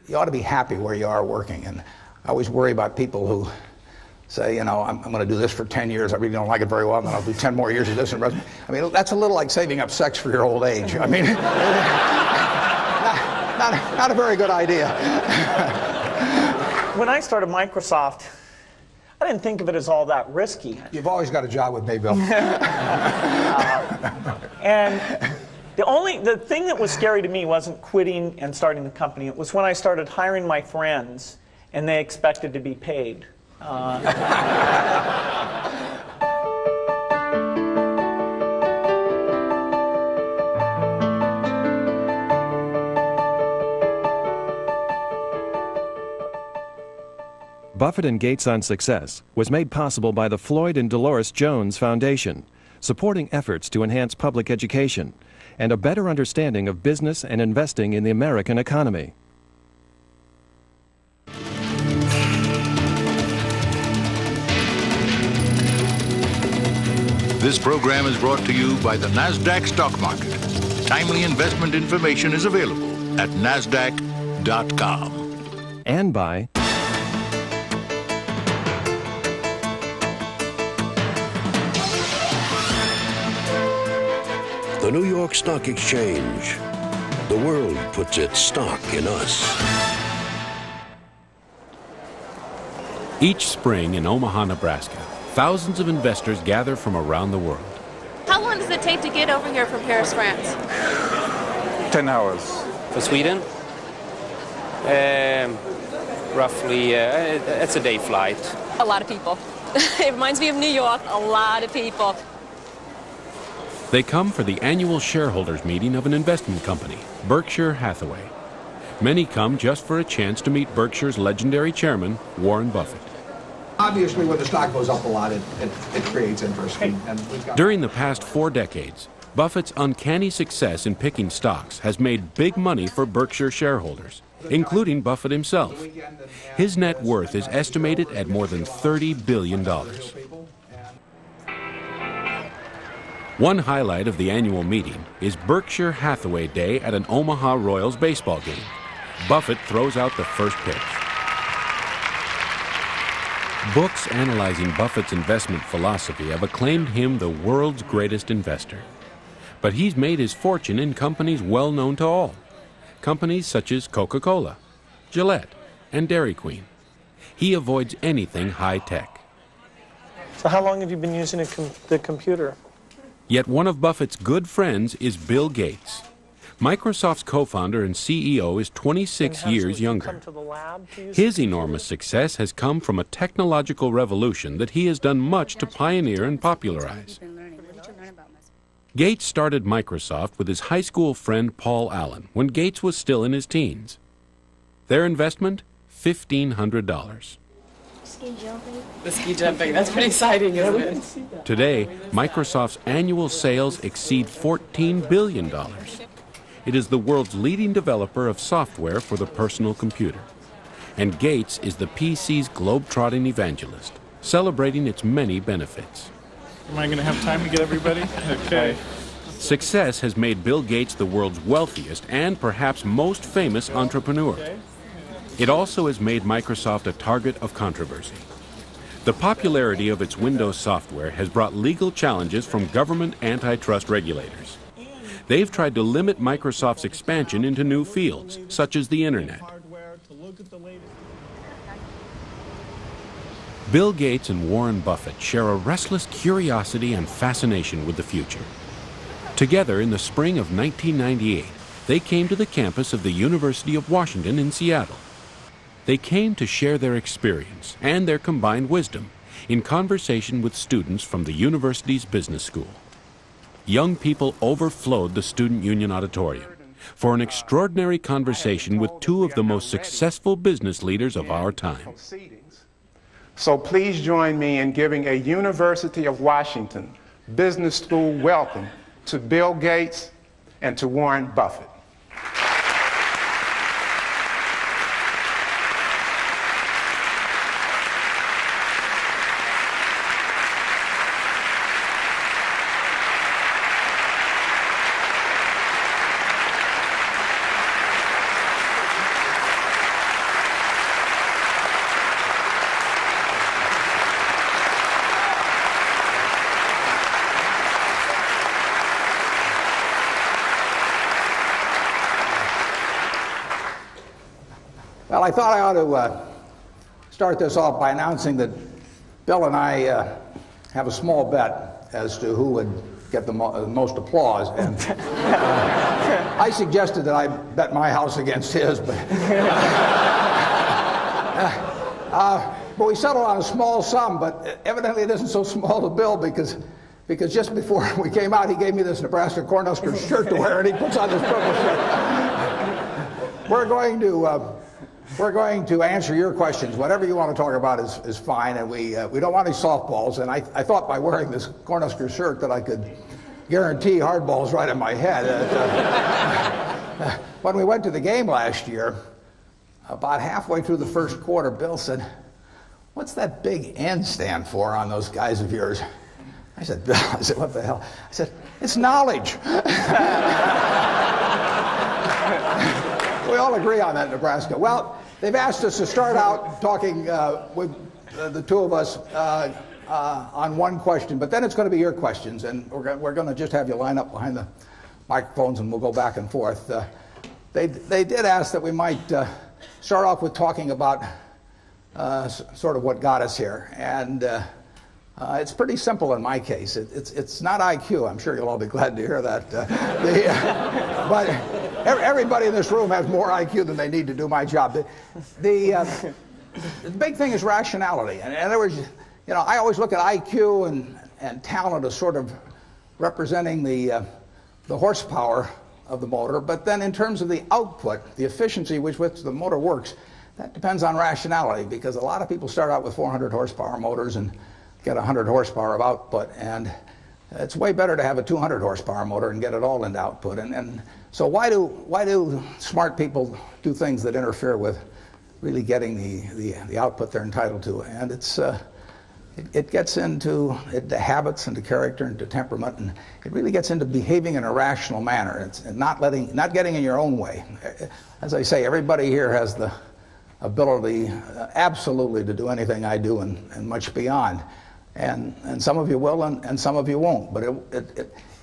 you ought to be happy where you are working. And I always worry about people who say, you know, I'm going to do this for 10 years. I really don't like it very well, and then I'll do 10 more years of this. I mean, that's a little like saving up sex for your old age. I mean, not a very good idea. When I started Microsoft, I didn't think of it as all that risky. You've always got a job with me, Bill. And the thing that was scary to me wasn't quitting and starting the company. It was when I started hiring my friends, and they expected to be paid. Buffett and Gates on Success was made possible by the Floyd and Dolores Jones Foundation, supporting efforts to enhance public education and a better understanding of business and investing in the American economy. This program is brought to you by the NASDAQ stock market. Timely investment information is available at NASDAQ.com. And by the New York Stock Exchange. The world puts its stock in us. Each spring in Omaha, Nebraska, thousands of investors gather from around the world. How long does it take to get over here from Paris, France? 10 hours. For Sweden? Roughly, it's a day flight. A lot of people. It reminds me of New York, a lot of people. They come for the annual shareholders meeting of an investment company, Berkshire Hathaway. Many come just for a chance to meet Berkshire's legendary chairman, Warren Buffett. Obviously, when the stock goes up a lot, it creates interest. During the past 4 decades, Buffett's uncanny success in picking stocks has made big money for Berkshire shareholders, including Buffett himself. His net worth is estimated at more than $30 billion. One highlight of the annual meeting is Berkshire Hathaway Day at an Omaha Royals baseball game. Buffett throws out the first pitch. Books analyzing Buffett's investment philosophy have acclaimed him the world's greatest investor. But he's made his fortune in companies well known to all. Companies such as Coca-Cola, Gillette, and Dairy Queen. He avoids anything high-tech. So how long have you been using the computer? Yet one of Buffett's good friends is Bill Gates. Microsoft's co-founder and CEO is 26 years younger. His enormous success has come from a technological revolution that he has done much to pioneer and popularize. Gates started Microsoft with his high school friend Paul Allen when Gates was still in his teens. Their investment, $1,500. Ski jumping. The ski jumping, that's pretty exciting, isn't it? Today, Microsoft's annual sales exceed $14 billion. It is the world's leading developer of software for the personal computer. And Gates is the PC's globe-trotting evangelist, celebrating its many benefits. Am I going to have time to get everybody? Okay. Success has made Bill Gates the world's wealthiest and perhaps most famous entrepreneur. It also has made Microsoft a target of controversy. The popularity of its Windows software has brought legal challenges from government antitrust regulators. They've tried to limit Microsoft's expansion into new fields, such as the Internet. Bill Gates and Warren Buffett share a restless curiosity and fascination with the future. Together in the spring of 1998, they came to the campus of the University of Washington in Seattle. They came to share their experience and their combined wisdom in conversation with students from the university's business school. Young people overflowed the Student Union Auditorium for an extraordinary conversation with two of the most successful business leaders of our time. So please join me in giving a University of Washington Business School welcome to Bill Gates and to Warren Buffett. Well, I thought I ought to start this off by announcing that Bill and I have a small bet as to who would get the most applause. And I suggested that I bet my house against his, but we settled on a small sum. But evidently, it isn't so small to Bill because just before we came out, he gave me this Nebraska Cornhusker shirt to wear, and he puts on this purple shirt. We're going to answer your questions. Whatever you want to talk about is fine, and we don't want any softballs. And I thought by wearing this Cornhusker shirt that I could guarantee hardballs right in my head. When we went to the game last year, about halfway through the first quarter, Bill said, "What's that big N stand for on those guys of yours?" I said, "Bill," I said, "what the hell?" I said, "It's knowledge." We all agree on that in Nebraska. Well, they've asked us to start out talking with the two of us on one question, but then it's going to be your questions, and we're going to just have you line up behind the microphones, and we'll go back and forth. They did ask that we might start off with talking about sort of what got us here, and it's pretty simple in my case. It's not IQ. I'm sure you'll all be glad to hear that. But everybody in this room has more IQ than they need to do my job. The big thing is rationality. And in other words, I always look at IQ and talent as sort of representing the horsepower of the motor. But then in terms of the output, the efficiency with which the motor works, that depends on rationality, because a lot of people start out with 400 horsepower motors and get 100 horsepower of output, and it's way better to have a 200 horsepower motor and get it all into output. And so why do smart people do things that interfere with really getting the output they're entitled to? And it gets into habits, into character, into temperament, and it really gets into behaving in a rational manner. It's not getting in your own way. As I say, everybody here has the ability absolutely to do anything I do and much beyond. And some of you will, and some of you won't. But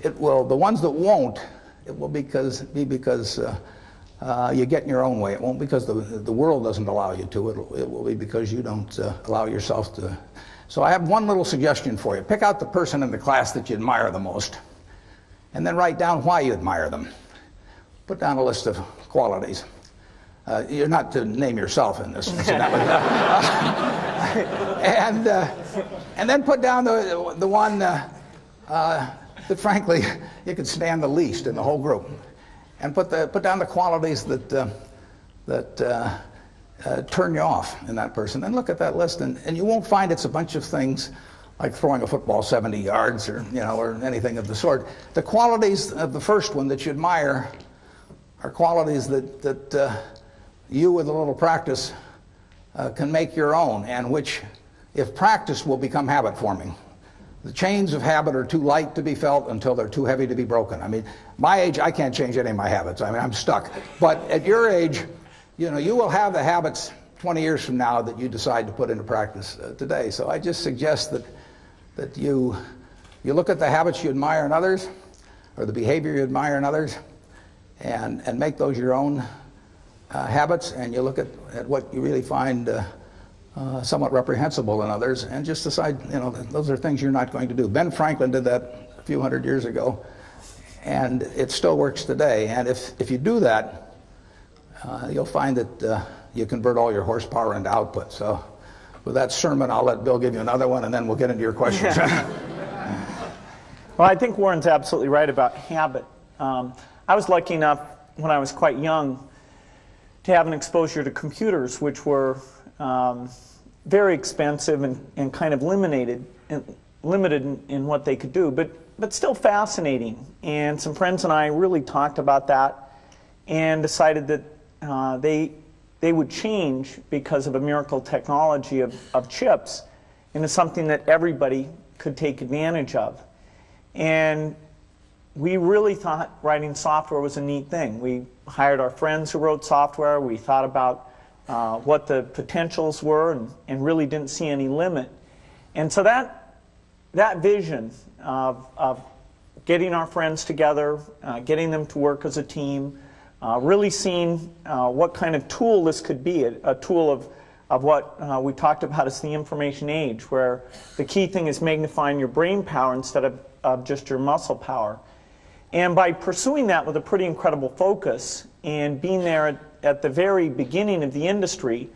it will. The ones that won't, it will be because you get in your own way. It won't because the world doesn't allow you to. It will be because you don't allow yourself to. So I have one little suggestion for you. Pick out the person in the class that you admire the most, and then write down why you admire them. Put down a list of qualities. You're not to name yourself in this. And then put down the one that frankly you could stand the least in the whole group, and put down the qualities that turn you off in that person. Then look at that list, and you won't find it's a bunch of things like throwing a football 70 yards or anything of the sort. The qualities of the first one that you admire are qualities that you, with a little practice, can make your own, and which, if practiced, will become habit forming. The chains of habit are too light to be felt until they're too heavy to be broken. I mean, my age, I can't change any of my habits. I mean, I'm stuck. But at your age, you will have the habits 20 years from now that you decide to put into practice today. So I just suggest that you look at the habits you admire in others, or the behavior you admire in others, and make those your own habits, and you look at what you really find somewhat reprehensible in others, and just decide, that those are things you're not going to do. Ben Franklin did that a few hundred years ago, and it still works today. And if you do that, you'll find that you convert all your horsepower into output. So with that sermon, I'll let Bill give you another one, and then we'll get into your questions. Well, I think Warren's absolutely right about habit. I was lucky enough when I was quite young to have an exposure to computers, which were very expensive and kind of limited in what they could do, but still fascinating. And some friends and I really talked about that and decided that they would change because of a miracle technology of chips into something that everybody could take advantage of. And we really thought writing software was a neat thing. We hired our friends who wrote software. We thought about what the potentials were and really didn't see any limit. And so that vision of getting our friends together, getting them to work as a team, really seeing what kind of tool this could be, a tool of what we talked about as the information age, where the key thing is magnifying your brain power instead of just your muscle power. And by pursuing that with a pretty incredible focus and being there at the very beginning of the industry,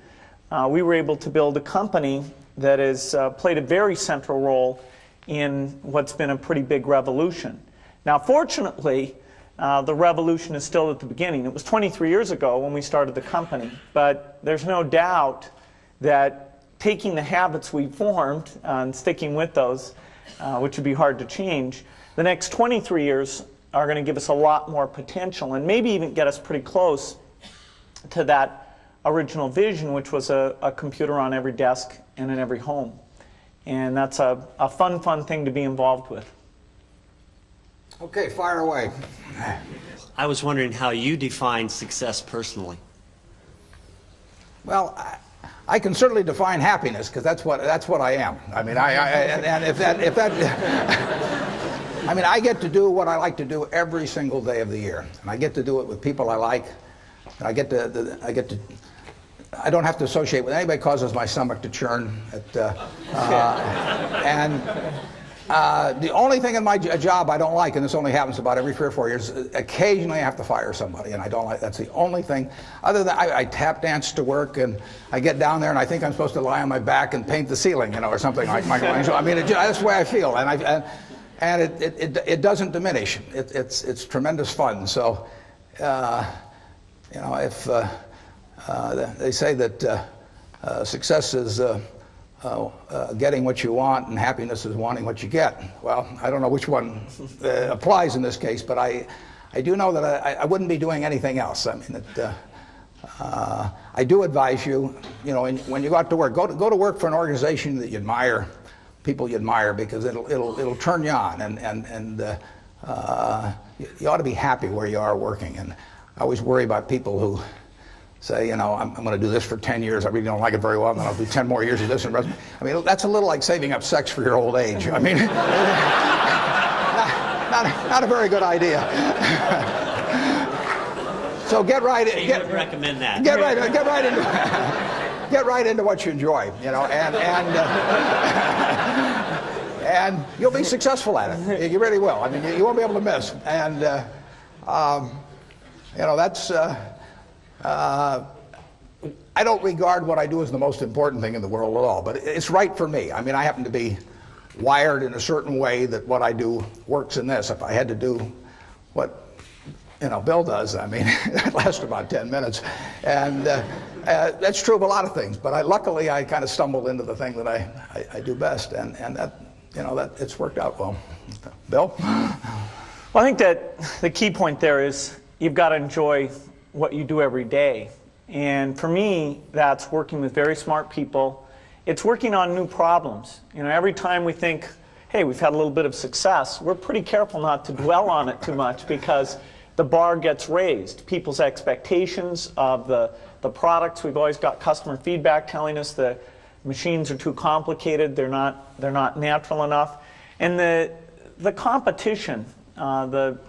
we were able to build a company that has played a very central role in what's been a pretty big revolution. Now, fortunately, the revolution is still at the beginning. It was 23 years ago when we started the company, but there's no doubt that taking the habits we formed and sticking with those, which would be hard to change, the next 23 years are going to give us a lot more potential and maybe even get us pretty close to that original vision, which was a computer on every desk and in every home. And that's a fun thing to be involved with. Okay, fire away. I was wondering how you define success personally. Well, I can certainly define happiness because that's what I am. I mean, and if that I mean, I get to do what I like to do every single day of the year, and I get to do it with people I like. And I don't have to associate with anybody. Causes my stomach to churn. And the only thing in my job I don't like, and this only happens about every 3 or 4 years, occasionally I have to fire somebody, and I don't like. That's the only thing. Other than I tap dance to work, and I get down there, and I think I'm supposed to lie on my back and paint the ceiling, or something like Michelangelo. I mean, that's the way I feel, and it doesn't diminish. It's tremendous fun. So, if they say that success is getting what you want and happiness is wanting what you get. Well, I don't know which one applies in this case, but I do know that I wouldn't be doing anything else. I mean, I do advise you, when you go out to work, go to work for an organization that you admire, people you admire, because it'll turn you on, and you ought to be happy where you are working. And I always worry about people who say, I'm going to do this for 10 years. I really don't like it very well, and then I'll do 10 more years of this. I mean, that's a little like saving up sex for your old age. I mean, not a very good idea. So get right in. You would recommend that. Get right into what you enjoy, and you'll be successful at it. You really will. I mean, you won't be able to miss. And that's. I don't regard what I do as the most important thing in the world at all, but it's right for me. I mean, I happen to be wired in a certain way that what I do works in this. If I had to do what Bill does, I mean, it lasts about 10 minutes, and that's true of a lot of things. But luckily, I kind of stumbled into the thing that I do best, and that it's worked out well. Bill? Well, I think that the key point there is you've got to enjoy what you do every day. And for me, that's working with very smart people. It's working on new problems. Every time we think, hey, we've had a little bit of success, we're pretty careful not to dwell on it too much, because the bar gets raised. People's expectations of the products, we've always got customer feedback telling us the machines are too complicated, they're not natural enough. And the competition, the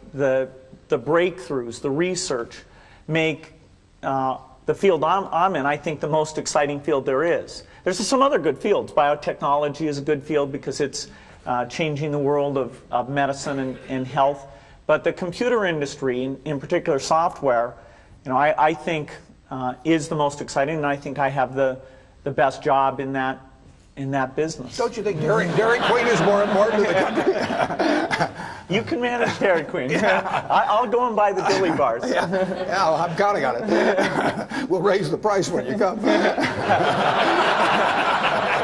breakthroughs, the research make the field I'm in, I think, the most exciting field there is. There's some other good fields. Biotechnology is a good field because it's changing the world of medicine and health. But the computer industry, in particular software, I think is the most exciting, and I think I have the best job in that business. Don't you think Dairy Queen is more important to the country? You can manage Dairy Queen. Yeah. I'll go and buy the dilly bars. Yeah, well, I'm counting on it. We'll raise the price when you come.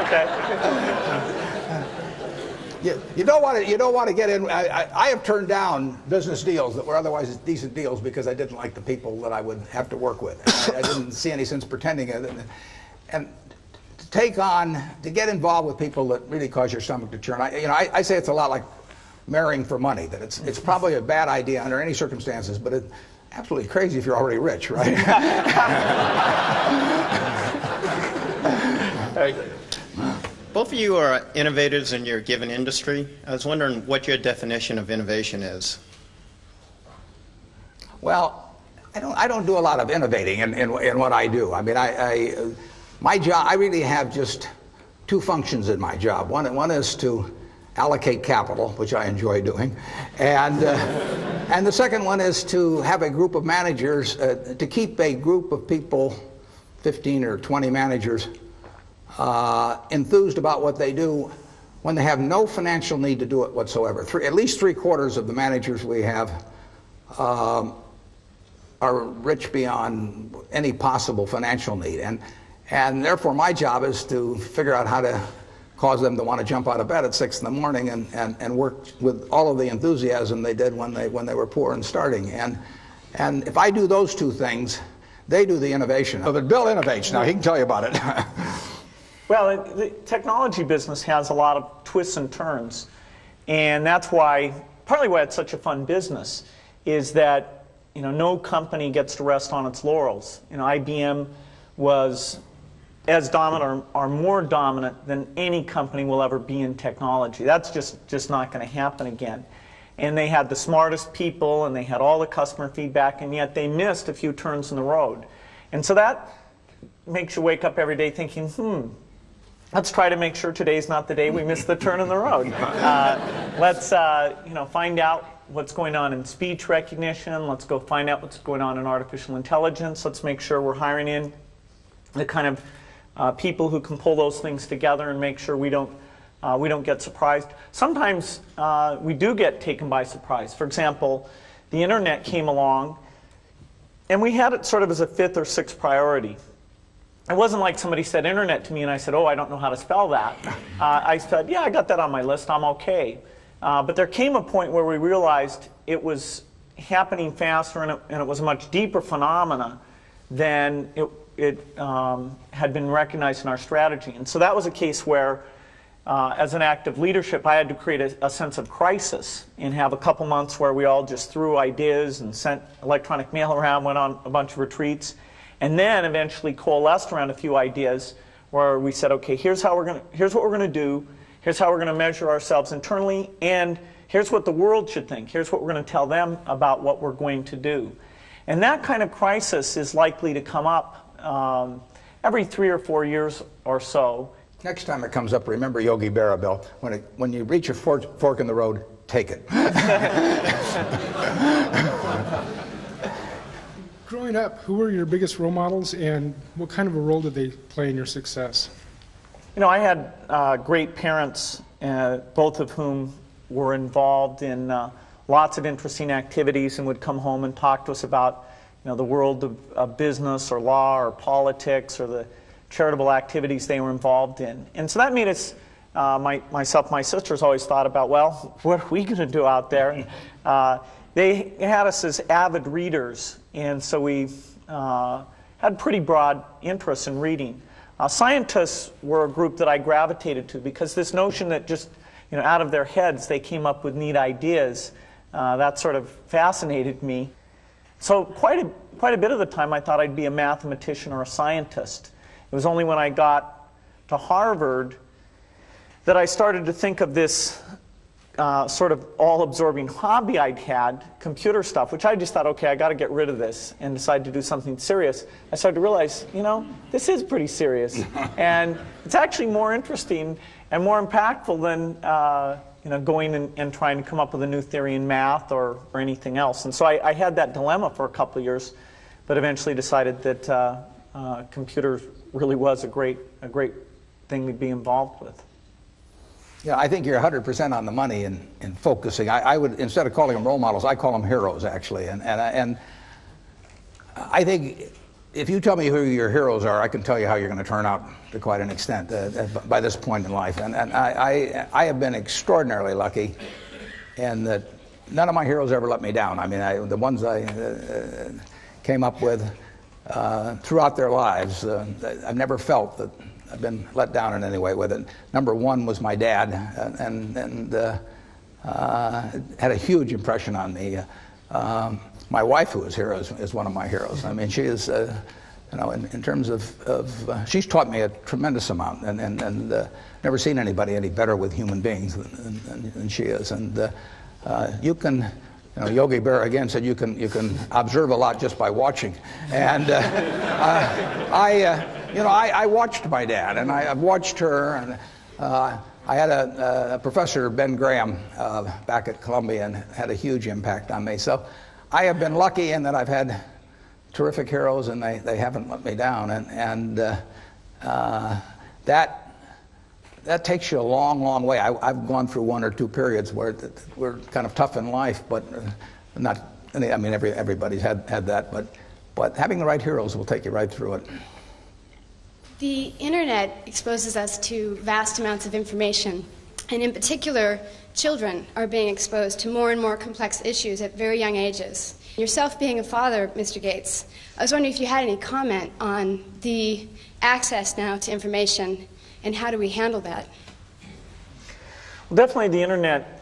Okay. You don't want to get in. I have turned down business deals that were otherwise decent deals because I didn't like the people that I would have to work with. I didn't see any sense pretending it. And to get involved with people that really cause your stomach to churn. I say it's a lot like marrying for money. That it's probably a bad idea under any circumstances, but it's absolutely crazy if you're already rich, right? Both of you are innovators in your given industry. I was wondering what your definition of innovation is. Well, I don't do a lot of innovating in what I do. I mean, my job, I really have just two functions in my job. One is to allocate capital, which I enjoy doing, and the second one is to have a group of managers, to keep a group of people, 15 or 20 managers, enthused about what they do when they have no financial need to do it whatsoever. At least 3/4 of the managers we have are rich beyond any possible financial need, and therefore my job is to figure out how to cause them to want to jump out of bed at 6 in the morning and work with all of the enthusiasm they did when they were poor and starting. And if I do those two things, they do the innovation. But Bill innovates now. He can tell you about it. Well, the technology business has a lot of twists and turns, and that's partly why it's such a fun business, is that no company gets to rest on its laurels. IBM was as dominant or more dominant than any company will ever be in technology. That's just not going to happen again. And they had the smartest people, and they had all the customer feedback, and yet they missed a few turns in the road. And so that makes you wake up every day thinking, let's try to make sure today's not the day we miss the turn in the road. Let's find out what's going on in speech recognition. Let's go find out what's going on in artificial intelligence. Let's make sure we're hiring in the kind of people who can pull those things together and make sure we don't get surprised. Sometimes we do get taken by surprise. For example, the internet came along, and we had it sort of as a 5th or 6th priority. It wasn't like somebody said internet to me and I said, oh, I don't know how to spell that. I said, yeah, I got that on my list, I'm okay. But there came a point where we realized it was happening faster, and it was a much deeper phenomena than it had been recognized in our strategy. And so that was a case where, as an act of leadership, I had to create a sense of crisis and have a couple months where we all just threw ideas and sent electronic mail around, went on a bunch of retreats, and then eventually coalesced around a few ideas where we said, okay, here's what we're going to do, here's how we're going to measure ourselves internally, and here's what the world should think, here's what we're going to tell them about what we're going to do. And that kind of crisis is likely to come up every 3 or 4 years or so. Next time it comes up, remember Yogi Berra, Bill. When you reach a fork in the road, take it. Growing up, who were your biggest role models, and what kind of a role did they play in your success? I had great parents, both of whom were involved in lots of interesting activities and would come home and talk to us about the world of business or law or politics or the charitable activities they were involved in. And so that made us, myself, my sisters always thought about, well, what are we going to do out there? They had us as avid readers, and so we had pretty broad interests in reading. Scientists were a group that I gravitated to because this notion that just out of their heads they came up with neat ideas, that sort of fascinated me. So quite a bit of the time I thought I'd be a mathematician or a scientist. It was only when I got to Harvard that I started to think of this sort of all-absorbing hobby I'd had, computer stuff, which I just thought, okay, I got to get rid of this, and decided to do something serious. I started to realize, this is pretty serious, and it's actually more interesting and more impactful than going and trying to come up with a new theory in math or anything else. And so I had that dilemma for a couple of years, but eventually decided that computers really was a great thing to be involved with. Yeah, I think you're 100% on the money in focusing. I would, instead of calling them role models, I call them heroes, actually. And I think if you tell me who your heroes are, I can tell you how you're going to turn out to quite an extent by this point in life. And I have been extraordinarily lucky in that none of my heroes ever let me down. I mean, the ones I came up with throughout their lives, I've never felt that I've been let down in any way with it. Number one was my dad, and had a huge impression on me. My wife, who is here, is one of my heroes. I mean, she is, in terms of she's taught me a tremendous amount, and never seen anybody any better with human beings than she is. And you can Yogi Berra again said you can observe a lot just by watching. And I watched my dad, and I've watched her, and I had a professor, Ben Graham, back at Columbia, and had a huge impact on me. So I have been lucky in that I've had terrific heroes, and they haven't let me down. And that takes you a long, long way. I've gone through one or two periods where we're kind of tough in life, but not. I mean, everybody's had that, but having the right heroes will take you right through it. The internet exposes us to vast amounts of information, and in particular, children are being exposed to more and more complex issues at very young ages. Yourself being a father, Mr. Gates, I was wondering if you had any comment on the access now to information, and how do we handle that? Well, definitely the internet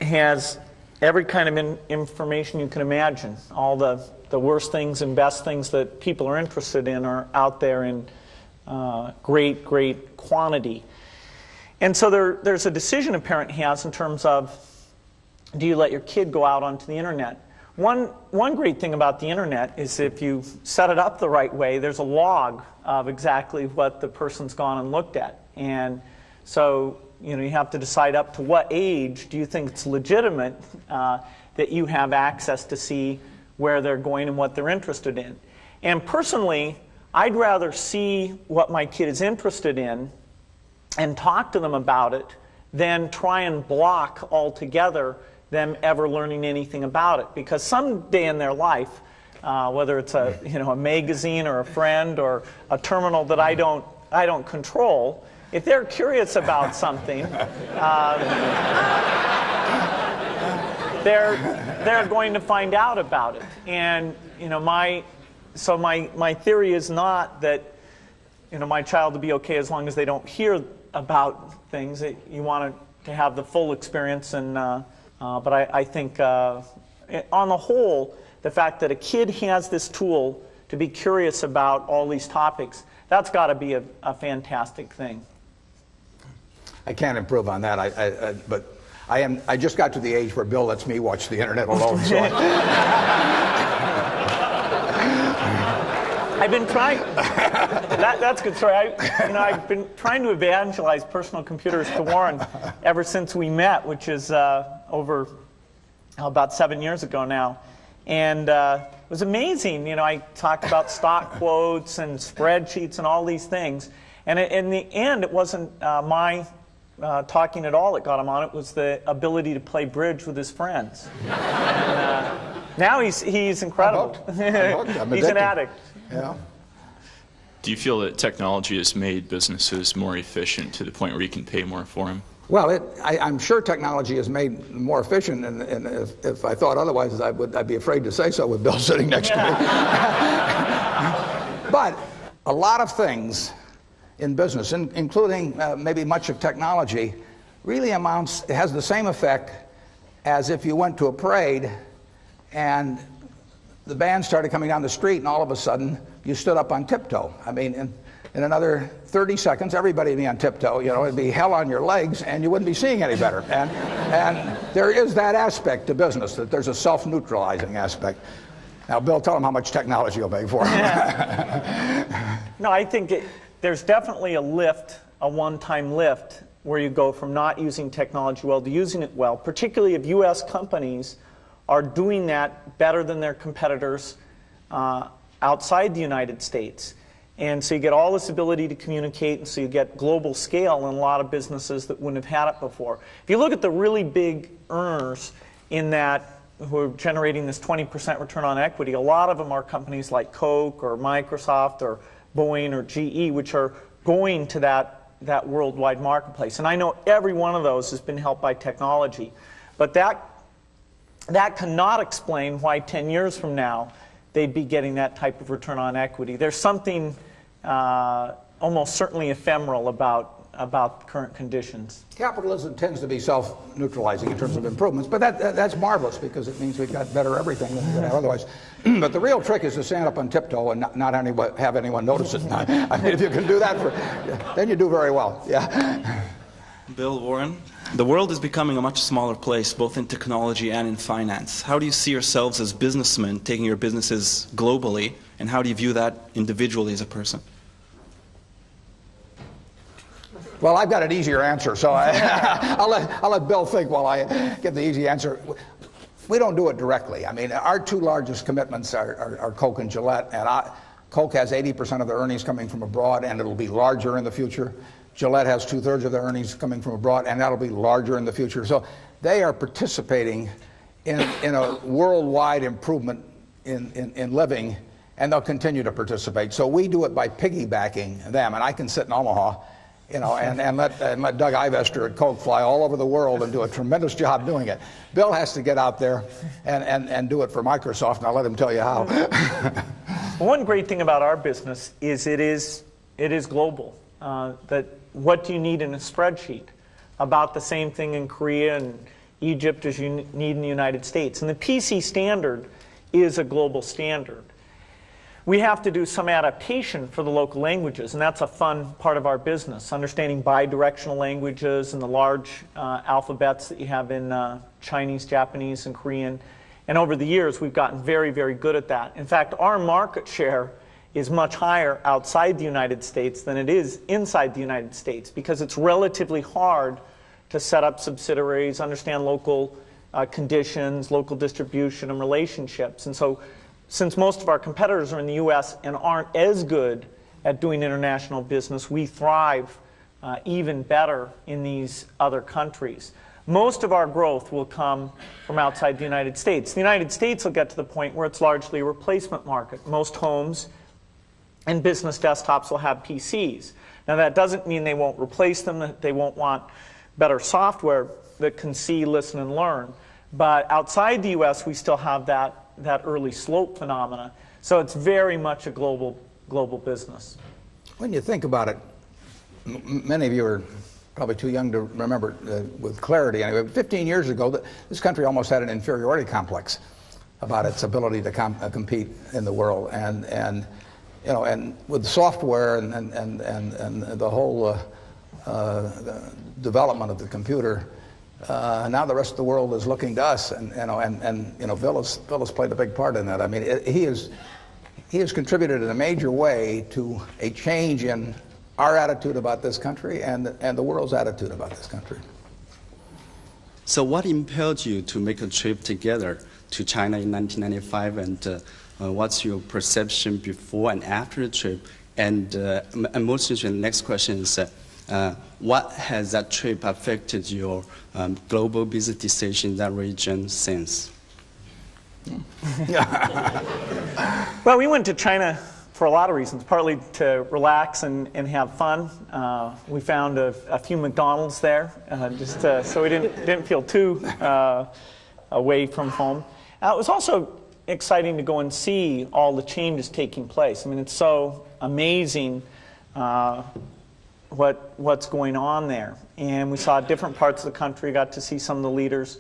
has every kind of information you can imagine. All the worst things and best things that people are interested in are out there in great quantity. And so there's a decision a parent has in terms of, do you let your kid go out onto the internet? One great thing about the internet is if you set it up the right way, there's a log of exactly what the person's gone and looked at. And so you have to decide up to what age do you think it's legitimate that you have access to see where they're going and what they're interested in. And personally, I'd rather see what my kid is interested in and talk to them about it than try and block altogether them ever learning anything about it. Because someday in their life, whether it's a magazine or a friend or a terminal that I don't control, if they're curious about something, they're going to find out about it. And my theory is not that my child will be okay as long as they don't hear about things. You want to have the full experience, and but I think on the whole, the fact that a kid has this tool to be curious about all these topics, that's got to be a fantastic thing. I can't improve on that. But I just got to the age where Bill lets me watch the internet alone. So I've been trying. That's a good story. I've been trying to evangelize personal computers to Warren ever since we met, which is over about 7 years ago now. And it was amazing. I talked about stock quotes and spreadsheets and all these things. And in the end, it wasn't my talking at all that got him on. It was the ability to play bridge with his friends. And, now he's incredible. He's an addict. Yeah. Do you feel that technology has made businesses more efficient to the point where you can pay more for them? Well, I'm sure technology has made them more efficient, and if I thought otherwise, I'd be afraid to say so with Bill sitting next to me. But a lot of things in business, including maybe much of technology, really has the same effect as if you went to a parade and the band started coming down the street, and all of a sudden you stood up on tiptoe. I mean, in another 30 seconds, everybody would be on tiptoe. It'd be hell on your legs, and you wouldn't be seeing any better. And there is that aspect to business, that there's a self-neutralizing aspect. Now, Bill, tell them how much technology you'll make for them. Yeah. No, I think there's definitely a lift, a one-time lift, where you go from not using technology well to using it well, particularly if U.S. companies are doing that better than their competitors outside the United States. And so you get all this ability to communicate, and so you get global scale in a lot of businesses that wouldn't have had it before. If you look at the really big earners in that, who are generating this 20% return on equity, a lot of them are companies like Coke or Microsoft or Boeing or GE, which are going to that worldwide marketplace. And I know every one of those has been helped by technology. But that cannot explain why 10 years from now they'd be getting that type of return on equity. There's something almost certainly ephemeral about current conditions. Capitalism tends to be self-neutralizing in terms of improvements, but that's marvelous, because it means we've got better everything than we would have otherwise. But the real trick is to stand up on tiptoe and not have anyone notice it. I mean, if you can do that, then you do very well. Yeah. Bill, Warren, the world is becoming a much smaller place, both in technology and in finance. How do you see yourselves as businessmen taking your businesses globally, and how do you view that individually as a person? Well, I've got an easier answer, so I'll let Bill think while I give the easy answer. We don't do it directly. I mean, our two largest commitments are Coke and Gillette, and Coke has 80% of their earnings coming from abroad, and it'll be larger in the future. Gillette has 2/3 of their earnings coming from abroad, and that'll be larger in the future. So they are participating in a worldwide improvement in living, and they'll continue to participate. So we do it by piggybacking them, and I can sit in Omaha, and let Doug Ivester at Coke fly all over the world and do a tremendous job doing it. Bill has to get out there and do it for Microsoft, and I'll let him tell you how. One great thing about our business is it is global. That what do you need in a spreadsheet? About the same thing in Korea and Egypt as you need in the United States. And the PC standard is a global standard. We have to do some adaptation for the local languages, and that's a fun part of our business, understanding bidirectional languages and the large alphabets that you have in Chinese, Japanese, and Korean. And over the years, we've gotten very, very good at that. In fact, our market share is much higher outside the United States than it is inside the United States, because it's relatively hard to set up subsidiaries, understand local conditions, local distribution, and relationships. And so, since most of our competitors are in the U.S. and aren't as good at doing international business, we thrive even better in these other countries. Most of our growth will come from outside the United States. The United States will get to the point where it's largely a replacement market. Most homes and business desktops will have PCs. Now, that doesn't mean they won't replace them, that they won't want better software that can see, listen, and learn. But outside the U.S., we still have that early slope phenomena. So it's very much a global business. When you think about it, many of you are probably too young to remember with clarity. Anyway, 15 years ago, this country almost had an inferiority complex about its ability to compete in the world. And with software and the whole development of the computer, now the rest of the world is looking to us, and Bill has played a big part in that. I mean, he has contributed in a major way to a change in our attitude about this country and the world's attitude about this country. So, what impelled you to make a trip together to China in 1995, and what's your perception before and after the trip? And most interesting, the next question is, what has that trip affected your global business decision in that region since? Well, we went to China for a lot of reasons, partly to relax and have fun. We found a few McDonald's there, just so we didn't feel too away from home. It was also exciting to go and see all the changes taking place. I mean, it's so amazing what's going on there. And we saw different parts of the country, got to see some of the leaders.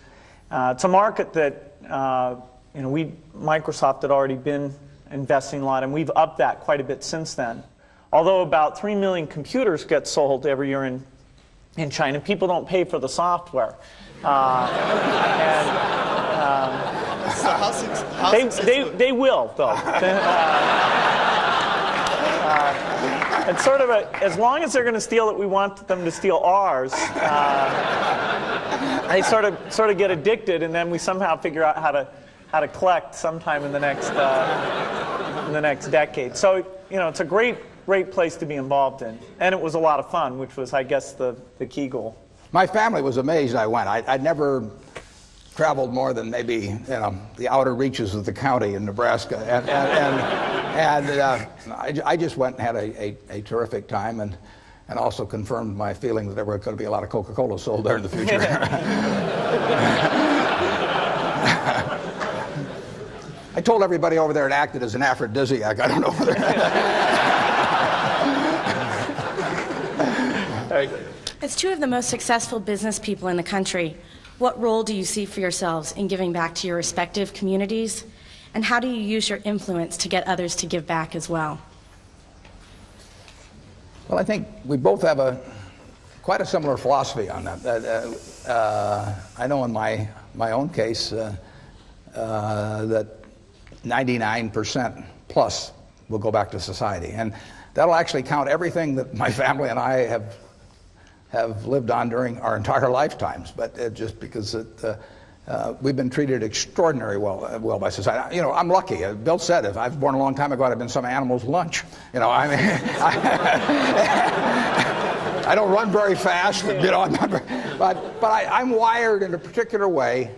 It's a market that Microsoft had already been investing a lot, and we've upped that quite a bit since then. Although about 3 million computers get sold every year in China, people don't pay for the software. They will, though. It's sort of as long as they're going to steal it, we want them to steal ours. They sort of get addicted, and then we somehow figure out how to collect sometime in the next decade. So it's a great place to be involved in, and it was a lot of fun, which was, I guess, the key goal. My family was amazed I went. I'd never traveled more than maybe the outer reaches of the county in Nebraska, and I just went and had a terrific time, and also confirmed my feeling that there were going to be a lot of Coca-Cola sold there in the future. I told everybody over there it acted as an aphrodisiac. I don't know whether. As two of the most successful business people in the country, what role do you see for yourselves in giving back to your respective communities? And how do you use your influence to get others to give back as well? Well, I think we both have a quite a similar philosophy on that. I know in my own case that 99% plus will go back to society, and that'll actually count everything that my family and I have lived on during our entire lifetimes. But just because we've been treated extraordinarily well by society. You know, I'm lucky. Bill said if I was born a long time ago, I'd have been some animal's lunch. You know, I mean, I don't run very fast. You know, but I'm wired in a particular way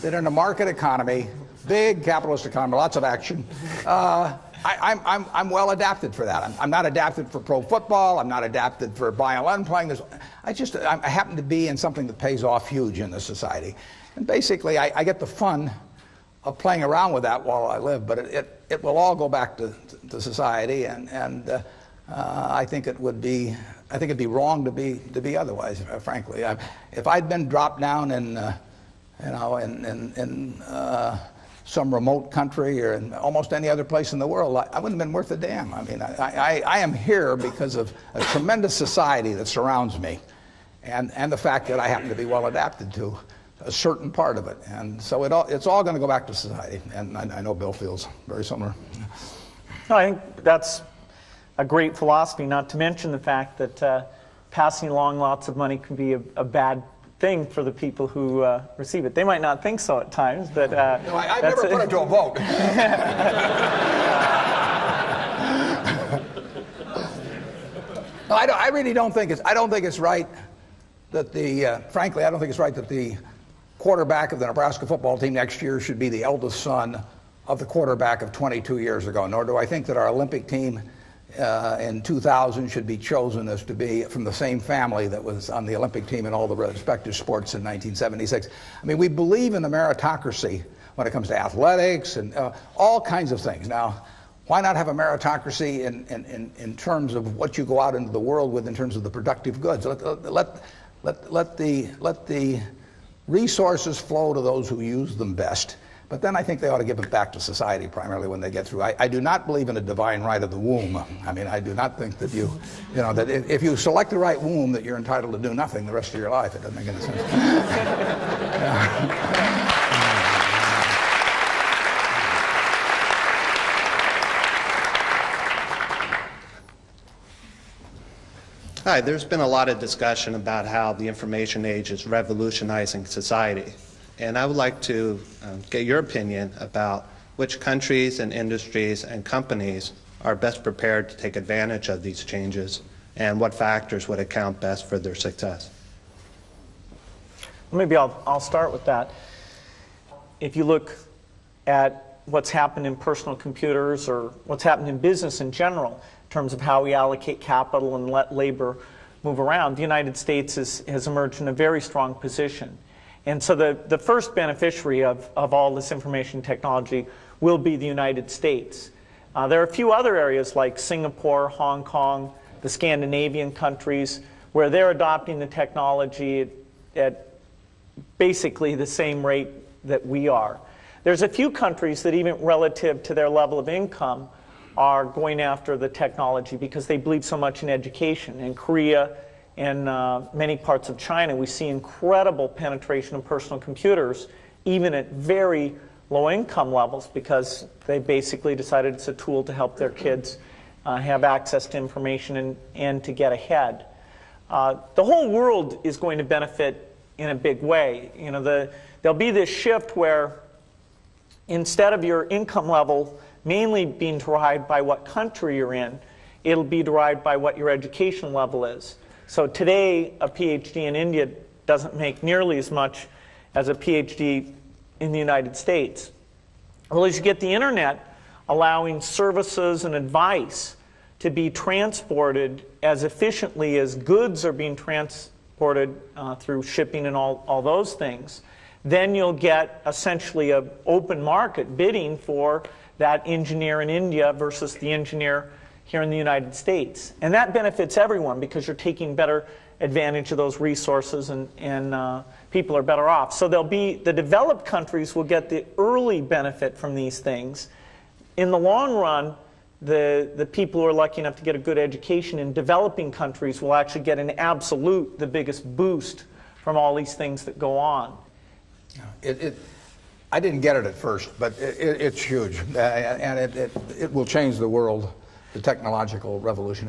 that in a market economy, big capitalist economy, lots of action. I'm well adapted for that. I'm not adapted for pro football. I'm not adapted for violin playing. I happen to be in something that pays off huge in this society. And basically, I get the fun of playing around with that while I live, but it will all go back to society, and I think it'd be wrong to be otherwise, frankly. If I'd been dropped down in some remote country or in almost any other place in the world, I wouldn't have been worth a damn. I mean, I am here because of a tremendous society that surrounds me, and the fact that I happen to be well adapted to a certain part of it. And so it's all going to go back to society. And I know Bill feels very similar. No, I think that's a great philosophy, not to mention the fact that passing along lots of money can be a bad thing for the people who receive it. They might not think so at times, but no, I've never put it to a vote. No, I really don't think it's right that frankly, I don't think it's right that the quarterback of the Nebraska football team next year should be the eldest son of the quarterback of 22 years ago. Nor do I think that our Olympic team in 2000 should be chosen as to be from the same family that was on the Olympic team in all the respective sports in 1976. I mean, we believe in the meritocracy when it comes to athletics and all kinds of things. Now, why not have a meritocracy in terms of what you go out into the world with in terms of the productive goods? Let the resources flow to those who use them best. But then I think they ought to give it back to society primarily when they get through. I do not believe in a divine right of the womb. I mean, I do not think that that if you select the right womb that you're entitled to do nothing the rest of your life. It doesn't make any sense. Hi, there's been a lot of discussion about how the information age is revolutionizing society. And I would like to get your opinion about which countries and industries and companies are best prepared to take advantage of these changes and what factors would account best for their success. Maybe I'll start with that. If you look at what's happened in personal computers or what's happened in business in general, in terms of how we allocate capital and let labor move around, the United States has emerged in a very strong position. And so the first beneficiary of all this information technology will be the United States. There are a few other areas like Singapore, Hong Kong, the Scandinavian countries, where they're adopting the technology at basically the same rate that we are. There's a few countries that even relative to their level of income are going after the technology because they believe so much in education. In Korea and many parts of China, we see incredible penetration of personal computers, even at very low income levels, because they basically decided it's a tool to help their kids have access to information and to get ahead. The whole world is going to benefit in a big way. You know, there'll be this shift where instead of your income level mainly being derived by what country you're in, it'll be derived by what your education level is. So today, a PhD in India doesn't make nearly as much as a PhD in the United States. Well, as you get the internet allowing services and advice to be transported as efficiently as goods are being transported through shipping and all those things, then you'll get essentially an open market bidding for that engineer in India versus the engineer here in the United States. And that benefits everyone because you're taking better advantage of those resources and people are better off. So the developed countries will get the early benefit from these things. In the long run, the people who are lucky enough to get a good education in developing countries will actually get an absolute, the biggest boost from all these things that go on. I didn't get it at first, but it's huge, and it will change the world, the technological revolution,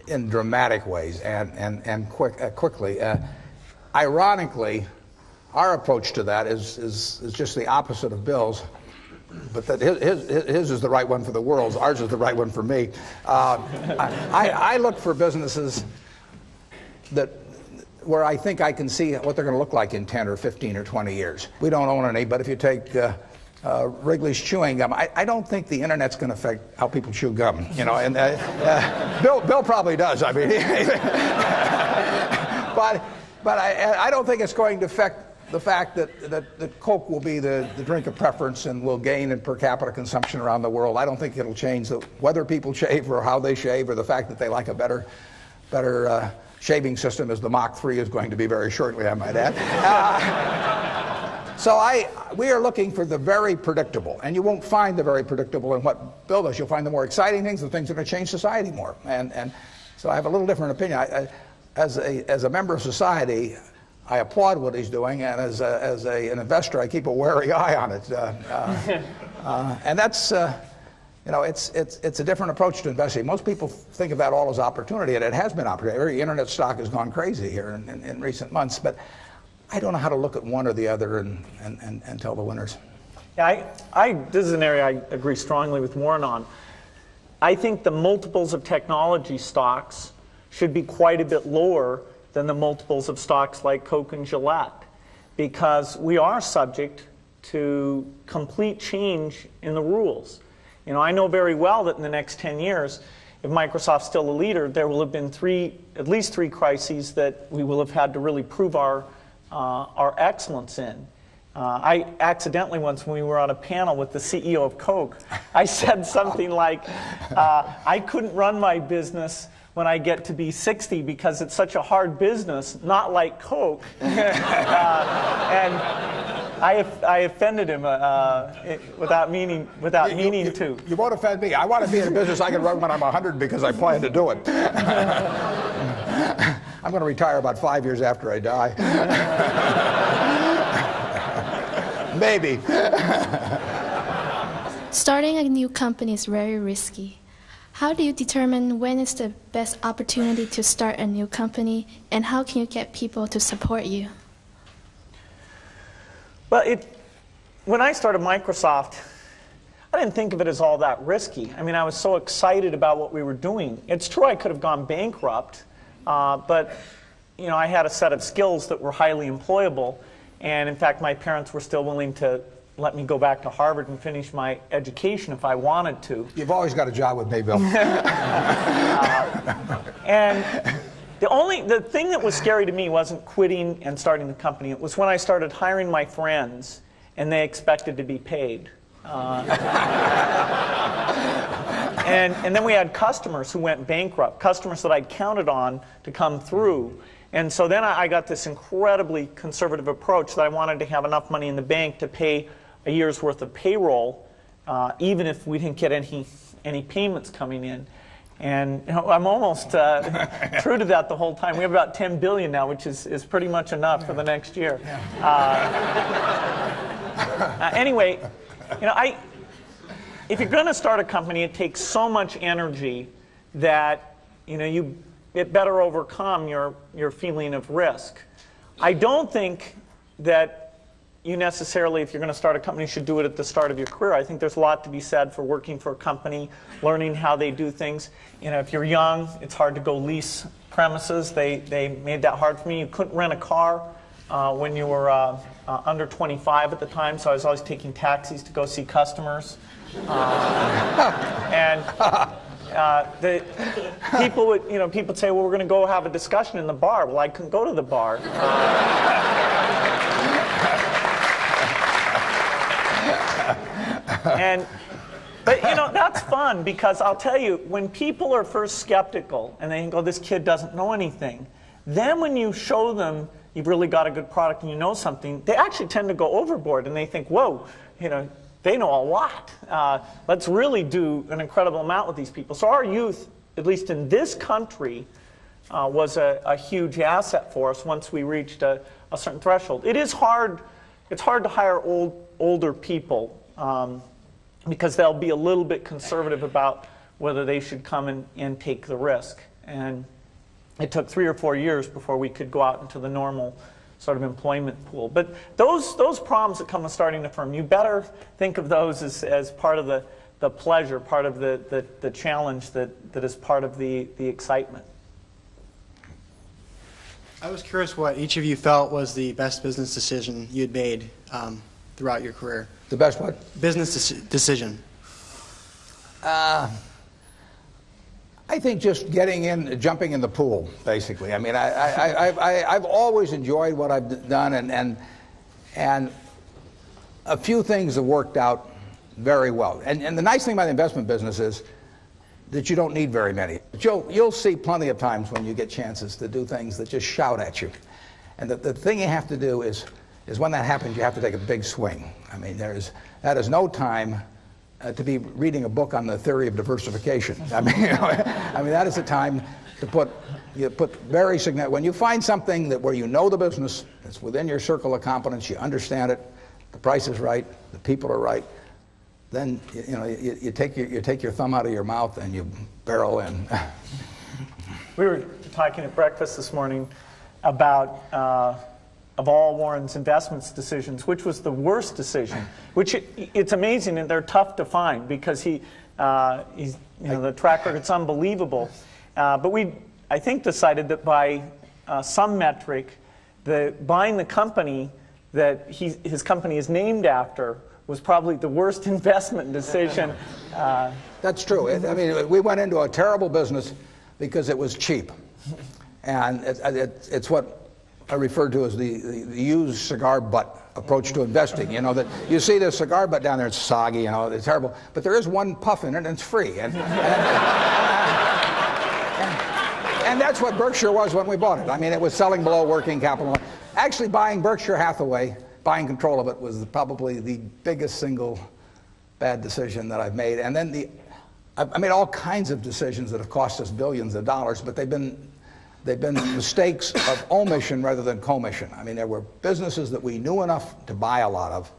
in dramatic ways and quickly. Ironically, our approach to that is just the opposite of Bill's, but that his is the right one for the world. Ours is the right one for me. I look for businesses where I think I can see what they're going to look like in 10 or 15 or 20 years. We don't own any, but if you take Wrigley's chewing gum, I don't think the internet's going to affect how people chew gum. You know, and Bill probably does. I mean, but I don't think it's going to affect the fact that Coke will be the drink of preference and will gain in per capita consumption around the world. I don't think it'll change whether people shave or how they shave, or the fact that they like a better shaving system, as the Mach 3 is going to be very shortly, I might add. So we are looking for the very predictable, and you won't find the very predictable in what Bill does. You'll find the more exciting things, the things that are going to change society more. And so I have a little different opinion. As a member of society, I applaud what he's doing, and as an investor, I keep a wary eye on it. And that's. You know, it's a different approach to investing. Most people think of that all as opportunity, and it has been opportunity. Every internet stock has gone crazy here in recent months, but I don't know how to look at one or the other and tell the winners. Yeah, this is an area I agree strongly with Warren on. I think the multiples of technology stocks should be quite a bit lower than the multiples of stocks like Coke and Gillette, because we are subject to complete change in the rules. You know, I know very well that in the next 10 years, if Microsoft's still a leader, there will have been at least three crises that we will have had to really prove our excellence in. I accidentally once, when we were on a panel with the CEO of Coke, I said something like, I couldn't run my business when I get to be 60 because it's such a hard business, not like Coke. And I offended him without meaning to. You won't offend me. I want to be in a business I can run when I'm 100 because I plan to do it. I'm going to retire about 5 years after I die. Maybe. Starting a new company is very risky. How do you determine when is the best opportunity to start a new company, and how can you get people to support you? Well, when I started Microsoft, I didn't think of it as all that risky. I mean, I was so excited about what we were doing. It's true I could have gone bankrupt, but you know, I had a set of skills that were highly employable, and in fact, my parents were still willing to let me go back to Harvard and finish my education if I wanted to. You've always got a job with me, Bill. And the thing that was scary to me wasn't quitting and starting the company. It was when I started hiring my friends and they expected to be paid. And then we had customers who went bankrupt, customers that I'd counted on to come through. And so then I got this incredibly conservative approach that I wanted to have enough money in the bank to pay a year's worth of payroll, even if we didn't get any payments coming in. And you know, I'm almost true to that the whole time. We have about $10 billion now, which is pretty much enough for the next year. Anyway, you know, if you're going to start a company, it takes so much energy that it better overcome your feeling of risk. I don't think that you necessarily, if you're going to start a company, should do it at the start of your career. I think there's a lot to be said for working for a company, learning how they do things. You know, if you're young, it's hard to go lease premises. They made that hard for me. You couldn't rent a car when you were under 25 at the time, so I was always taking taxis to go see customers. And the people would, people would say, well, we're going to go have a discussion in the bar. Well, I couldn't go to the bar. But that's fun, because I'll tell you, when people are first skeptical and they think, oh, this kid doesn't know anything, then when you show them you've really got a good product and you know something, they actually tend to go overboard and they think, whoa, they know a lot. Let's really do an incredible amount with these people. So our youth, at least in this country, was a huge asset for us once we reached a certain threshold. It is hard. It's hard to hire older people because they'll be a little bit conservative about whether they should come and take the risk. And it took 3 or 4 years before we could go out into the normal sort of employment pool. But those problems that come with starting a firm, you better think of those as part of the pleasure, part of the challenge that is part of the excitement. I was curious what each of you felt was the best business decision you'd made throughout your career. The best what? Business decision. I think just jumping in the pool, basically. I mean, I've always enjoyed what I've done, and a few things have worked out very well. And the nice thing about the investment business is that you don't need very many. But you'll see plenty of times when you get chances to do things that just shout at you. And the thing you have to do is when that happens, you have to take a big swing. I mean, that is no time to be reading a book on the theory of diversification. I mean, that is the time to put very significant. When you find something where you know the business, it's within your circle of competence, you understand it, the price is right, the people are right, then you take your thumb out of your mouth and you barrel in. We were talking at breakfast this morning about of all Warren's investments decisions, which was the worst decision? Which it's amazing, and they're tough to find because he's the track record's unbelievable. But we, I think, decided that by some metric, buying the company that his company is named after was probably the worst investment decision. That's true. I mean, we went into a terrible business because it was cheap, and it's what I refer to as the used cigar butt approach to investing. You know, that you see the cigar butt down there, it's soggy, it's terrible, but there is one puff in it and it's free. And that's what Berkshire was when we bought it. I mean, it was selling below working capital. Actually, buying Berkshire Hathaway, buying control of it, was probably the biggest single bad decision that I've made. And then I made all kinds of decisions that have cost us billions of dollars, but they've been mistakes of omission rather than commission. I mean, there were businesses that we knew enough to buy a lot of.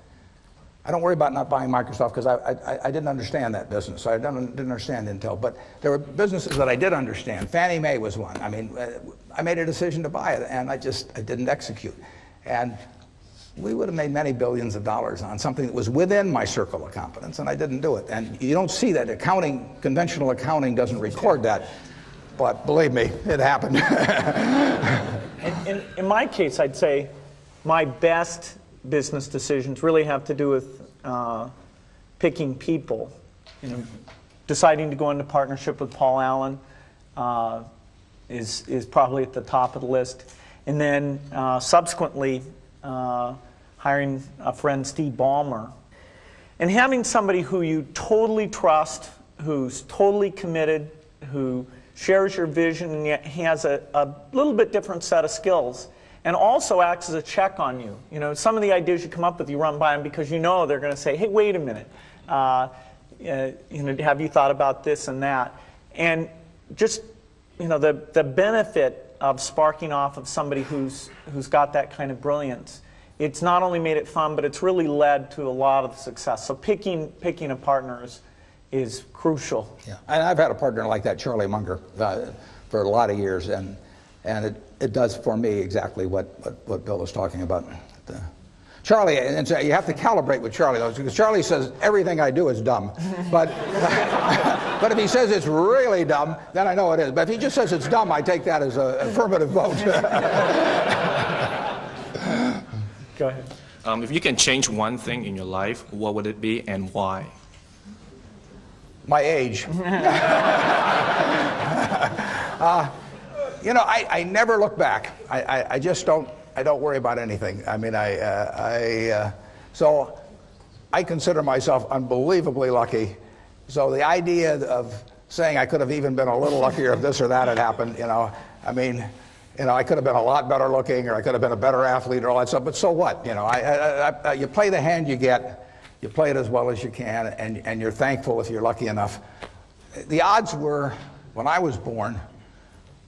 I don't worry about not buying Microsoft because I didn't understand that business. I didn't understand Intel. But there were businesses that I did understand. Fannie Mae was one. I mean, I made a decision to buy it, and I didn't execute. And we would have made many billions of dollars on something that was within my circle of competence, and I didn't do it. And you don't see that. Conventional accounting doesn't record that. But believe me, it happened. In my case, I'd say my best business decisions really have to do with picking people. Deciding to go into partnership with Paul Allen is probably at the top of the list. And then subsequently hiring a friend, Steve Ballmer. And having somebody who you totally trust, who's totally committed, who shares your vision and yet has a little bit different set of skills, and also acts as a check on you. Some of the ideas you come up with, you run by them because they're going to say, hey, wait a minute, have you thought about this and that? And just, the benefit of sparking off of somebody who's got that kind of brilliance, it's not only made it fun, but it's really led to a lot of success. So picking a partner is crucial. Yeah, and I've had a partner like that, Charlie Munger, for a lot of years, and it does for me exactly what Bill was talking about. Charlie, and so you have to calibrate with Charlie, though, because Charlie says everything I do is dumb, but if he says it's really dumb, then I know it is. But if he just says it's dumb, I take that as an affirmative vote. Go ahead. If you can change one thing in your life, what would it be and why? My age. I never look back. I just don't. I don't worry about anything. I mean, so I consider myself unbelievably lucky. So the idea of saying I could have even been a little luckier if this or that had happened, I could have been a lot better looking, or I could have been a better athlete, or all that stuff. But so what? You play the hand you get. you play it as well as you can, and you're thankful if you're lucky enough. The odds were, when I was born,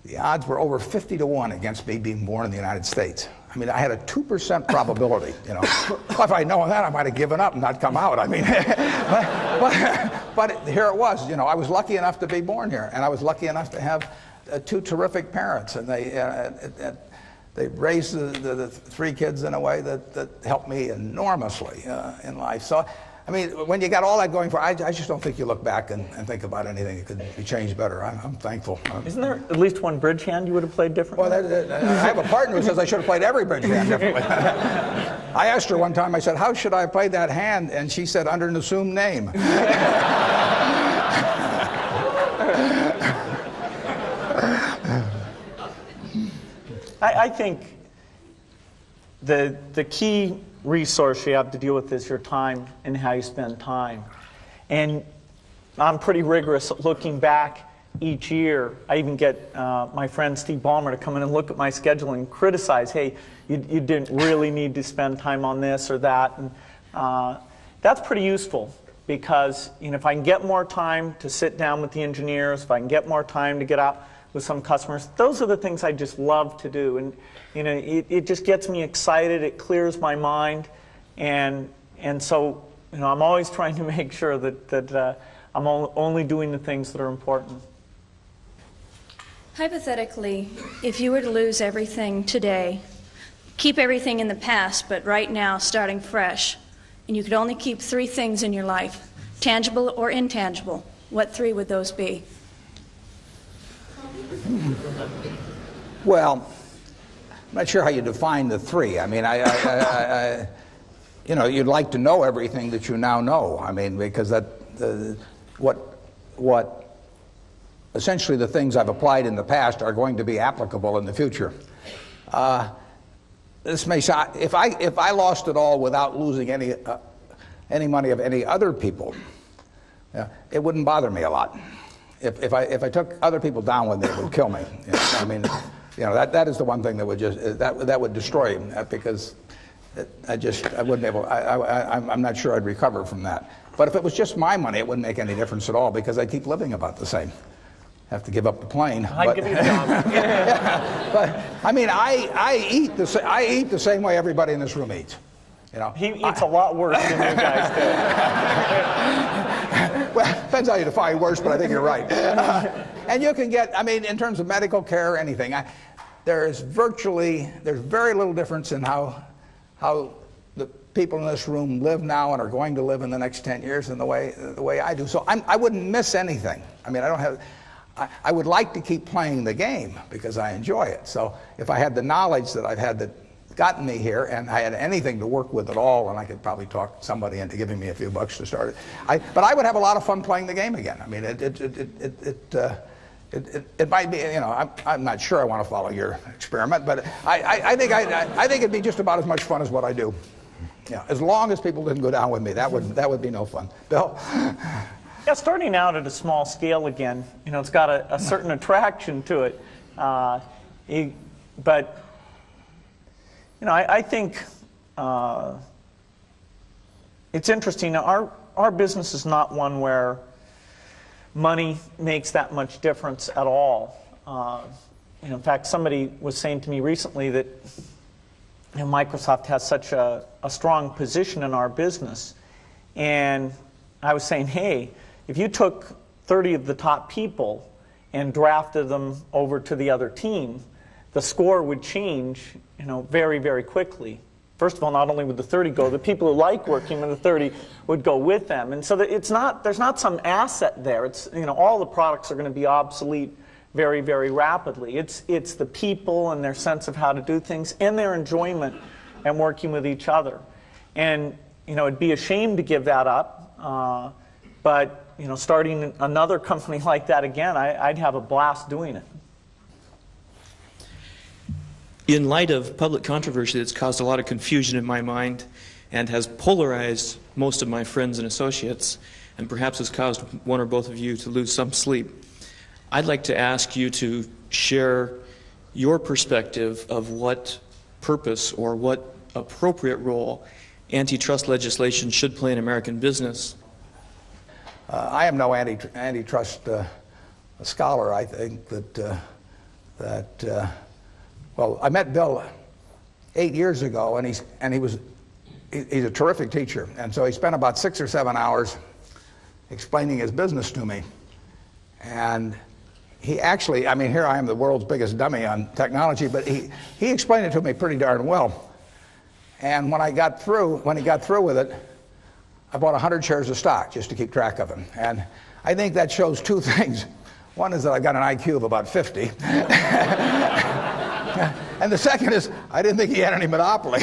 the odds were over 50 to 1 against me being born in the United States. I mean, I had a 2% probability, you know. Well, if I'd known that, I might have given up and not come out. I mean, but here it was, you know. I was lucky enough to be born here, and I was lucky enough to have two terrific parents, and they raised the three kids in a way that helped me enormously in life. So, I mean, when you got all that going for, I just don't think you look back and think about anything that could be changed better. I'm thankful. Isn't there at least one bridge hand you would have played differently? Well, I have a partner who says I should have played every bridge hand differently. I asked her one time, I said, how should I have played that hand? And she said, under an assumed name. I think the key resource you have to deal with is your time and how you spend time. And I'm pretty rigorous at looking back each year. I even get my friend Steve Ballmer to come in and look at my schedule and criticize, hey, you didn't really need to spend time on this or that. And that's pretty useful because, you know, if I can get more time to sit down with the engineers, if I can get more time to get out with some customers, those are the things I just love to do. And you know, it just gets me excited, it clears my mind, and so, you know, I'm always trying to make sure that I'm only doing the things that are important. Hypothetically, if you were to lose everything today, keep everything in the past, but right now starting fresh, and you could only keep 3 things in your life, tangible or intangible, what 3 would those be? Well, I'm not sure how you define the 3. I mean, you know, you'd like to know everything that you now know. I mean, because what essentially the things I've applied in the past are going to be applicable in the future. This may sound, if I lost it all without losing any money of any other people, it wouldn't bother me a lot. If I took other people down with me, it would kill me. You know, I mean, you know, that is the one thing that would just that would destroy him, because I wouldn't be able. I'm not sure I'd recover from that. But if it was just my money, it wouldn't make any difference at all, because I keep living about the same. Have to give up the plane. I'd give you a job. Yeah, but I mean, I eat the same way everybody in this room eats. You know, he eats a lot worse than you guys do. Well, depends how you define worse, but I think you're right. And you can get, I mean, in terms of medical care or anything, there's very little difference in how the people in this room live now and are going to live in the next 10 years than the way I do. So I wouldn't miss anything. I mean, I would like to keep playing the game because I enjoy it. So if I had the knowledge that I've had that gotten me here, and I had anything to work with at all, and I could probably talk somebody into giving me a few bucks to start it. But I would have a lot of fun playing the game again. I mean, it might be, you know, I'm not sure I want to follow your experiment, but I think it'd be just about as much fun as what I do. Yeah, as long as people didn't go down with me, that would be no fun. Bill? Yeah, starting out at a small scale again, you know, it's got a certain attraction to it, but. You know, I think it's interesting. Our business is not one where money makes that much difference at all. You know, in fact, somebody was saying to me recently that, you know, Microsoft has such a strong position in our business, and I was saying, hey, if you took 30 of the top people and drafted them over to the other team, the score would change, you know, very, very quickly. First of all, not only would the 30 go, the people who like working with the 30 would go with them. And so that there's not some asset there. It's, you know, all the products are going to be obsolete very, very rapidly. It's the people and their sense of how to do things and their enjoyment and working with each other. And, you know, it'd be a shame to give that up. But, you know, starting another company like that again, I'd have a blast doing it. In light of public controversy that's caused a lot of confusion in my mind and has polarized most of my friends and associates, and perhaps has caused one or both of you to lose some sleep, I'd like to ask you to share your perspective of what purpose or what appropriate role antitrust legislation should play in American business? I am no antitrust scholar. I think that well, I met Bill 8 years ago, and he's a terrific teacher, and so he spent about 6 or 7 hours explaining his business to me. And he actually, I mean, here I am, the world's biggest dummy on technology, but he explained it to me pretty darn well. And when he got through with it, I bought 100 shares of stock just to keep track of him. And I think that shows two things. One is that I've got an IQ of about 50. And the second is, I didn't think he had any monopoly.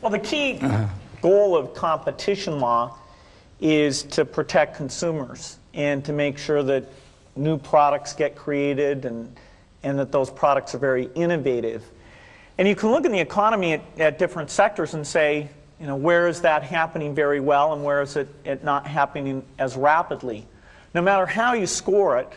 Well, the key goal of competition law is to protect consumers and to make sure that new products get created and that those products are very innovative. And you can look in the economy at different sectors and say, you know, where is that happening very well and where is it not happening as rapidly? No matter how you score it,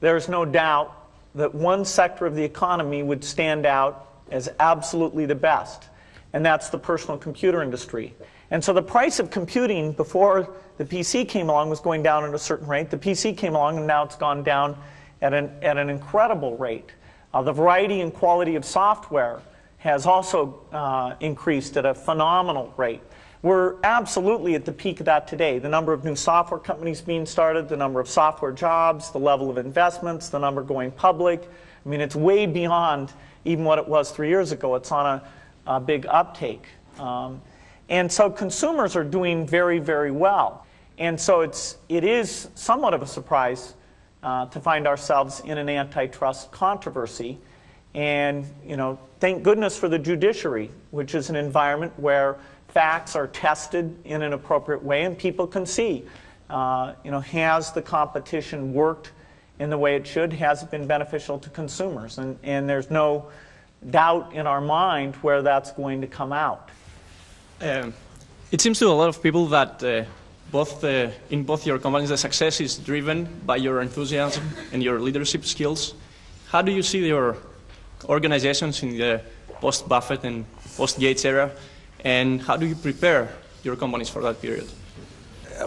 there's no doubt that one sector of the economy would stand out as absolutely the best, and that's the personal computer industry. And so the price of computing before the PC came along was going down at a certain rate. The PC came along and now it's gone down at an incredible rate. The variety and quality of software has also increased at a phenomenal rate. We're absolutely at the peak of that today. The number of new software companies being started, the number of software jobs, the level of investments, the number going public. I mean, it's way beyond even what it was 3 years ago. It's on a big uptake. And so consumers are doing very, very well. And so it is somewhat of a surprise to find ourselves in an antitrust controversy. And, you know, thank goodness for the judiciary, which is an environment where facts are tested in an appropriate way and people can see, you know, has the competition worked in the way it should? Has it been beneficial to consumers? And there's no doubt in our mind where that's going to come out. It seems to a lot of people that in both your companies, the success is driven by your enthusiasm and your leadership skills. How do you see your organizations in the post-Buffett and post-Gates era, and how do you prepare your companies for that period?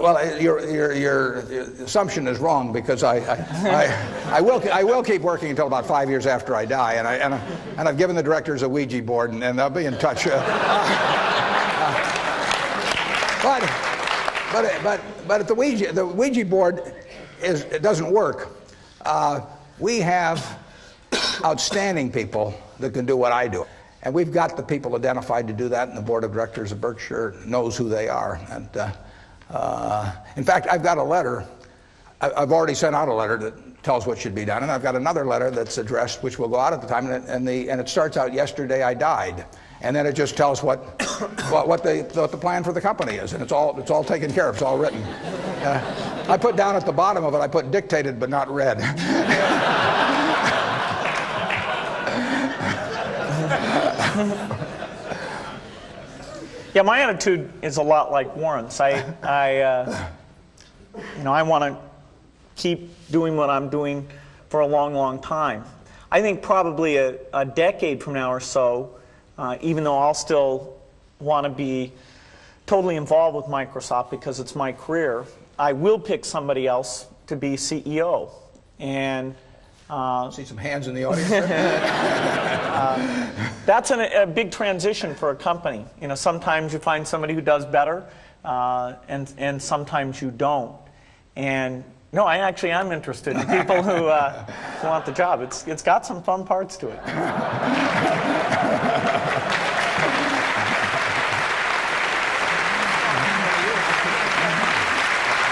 Well, your assumption is wrong, because I will keep working until about 5 years after I die, and I've given the directors a Ouija board, and they'll be in touch. But at the Ouija board it doesn't work. We have outstanding people that can do what I do. And we've got the people identified to do that, and the board of directors of Berkshire knows who they are. And in fact, I've got a letter. I've already sent out a letter that tells what should be done, and I've got another letter that's addressed, which will go out at the time, and it starts out, "Yesterday I died," and then it just tells what the plan for the company is, and it's all taken care of. It's all written. I put down at the bottom of it, I put "dictated but not read." Yeah, my attitude is a lot like Warren's. I want to keep doing what I'm doing for a long, long time. I think probably a decade from now or so, even though I'll still want to be totally involved with Microsoft because it's my career, I will pick somebody else to be CEO. And see some hands in the audience. That's a big transition for a company. You know, sometimes you find somebody who does better, and sometimes you don't. And no, I actually am interested in people who want the job. It's got some fun parts to it.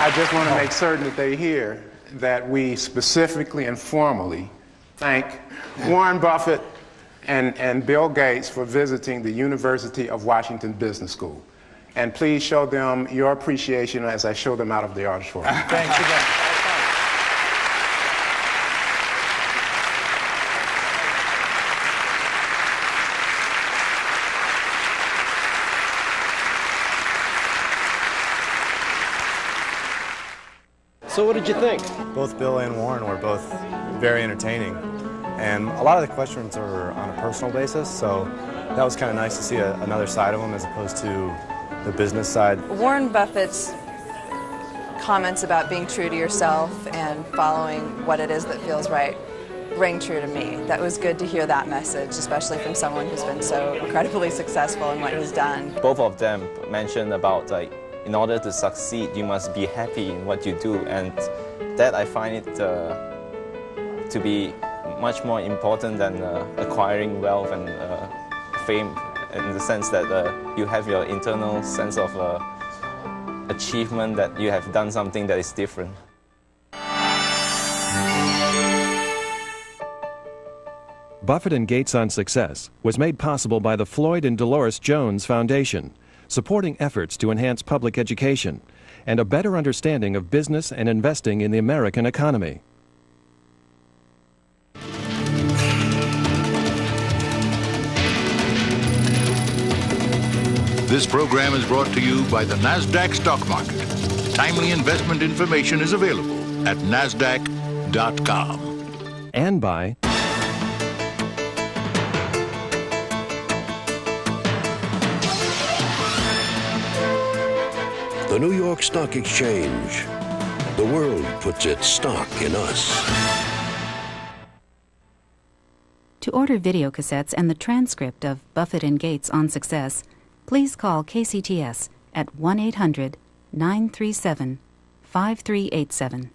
I just want to make certain that they hear that we specifically and formally thank Warren Buffett and Bill Gates for visiting the University of Washington Business School. And please show them your appreciation as I show them out of the auditorium. Thanks again. So what did you think? Both Bill and Warren were both very entertaining. And a lot of the questions are on a personal basis, so that was kind of nice to see another side of them as opposed to the business side. Warren Buffett's comments about being true to yourself and following what it is that feels right ring true to me. That was good to hear that message, especially from someone who's been so incredibly successful in what he's done. Both of them mentioned about in order to succeed, you must be happy in what you do, and that I find it to be much more important than acquiring wealth and fame, in the sense that you have your internal sense of achievement, that you have done something that is different. Buffett and Gates on Success was made possible by the Floyd and Dolores Jones Foundation, supporting efforts to enhance public education and a better understanding of business and investing in the American economy. This program is brought to you by the NASDAQ stock market. Timely investment information is available at NASDAQ.com. And by the New York Stock Exchange. The world puts its stock in us. To order video cassettes and the transcript of Buffett and Gates on Success, please call KCTS at 1-800-937-5387.